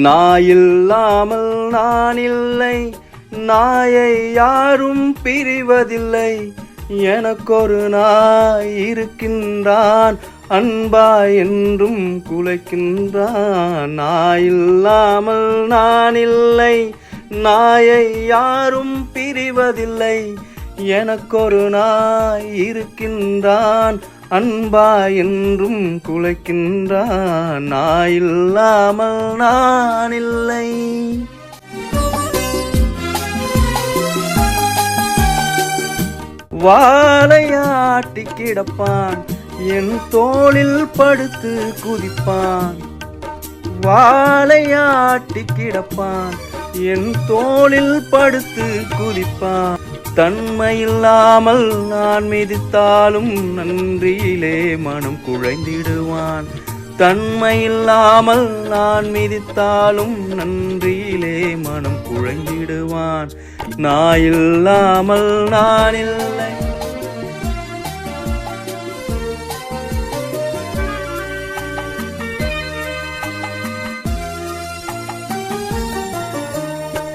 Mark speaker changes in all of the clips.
Speaker 1: நாயில்லாமல் நான் இல்லை, நாயை யாரும் பிரிவதில்லை. எனக்கொரு நாய் இருக்கின்றான், அன்பாய் என்றும் குலைக்கின்றான். நாயில்லாமல் நான் இல்லை, நாயை யாரும் பிரிவதில்லை. எனக்கொரு நாய் இருக்கின்றான், அன்பாய் என்றும் குலைக்கின்றான். நாயில்லாமல் நான் இல்லை. வாழையாட்டி கிடப்பான், என் தோளில் படுத்து குதிப்பான். வாழையாட்டி கிடப்பான், என் தோளில் படுத்து குதிப்பான். தன்மையில்லாமல் நான் மிதித்தாலும் நன்றியிலே மனம் குழைந்திடுவான். தன்மையில்லாமல் நான் மிதித்தாலும் நன்றியிலே மனம் குழைந்திடுவான். நாயில்லாமல் நான் இல்லை.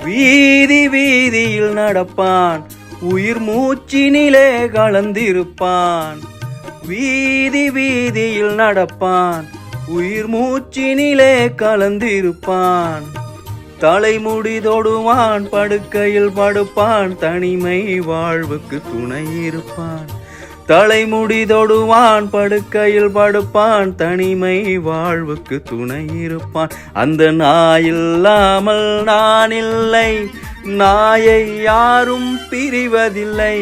Speaker 1: வீதி வீதியில் நடப்பான், உயிர் மூச்சினிலே கலந்திருப்பான். வீதி வீதியில் நடப்பான், உயிர் மூச்சினிலே கலந்திருப்பான். தலைமுடி தொடுவான், படுக்கையில் படுப்பான், தனிமை வாழ்வுக்கு துணை இருப்பான். தலைமுடி தொடுவான், படுக்கையில் படுப்பான், தனிமை வாழ்வுக்கு துணை இருப்பான். அந்த நாயில்லாமல் நான் இல்லை, நாயை யாரும் பிரிவதில்லை.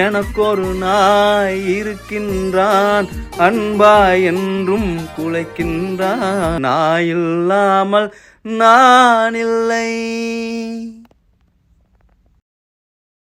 Speaker 1: எனக்கொரு நாய் இருக்கின்றான், அன்பாய் என்றும் குலைக்கின்றான். நாயில்லாமல் நான் இல்லை.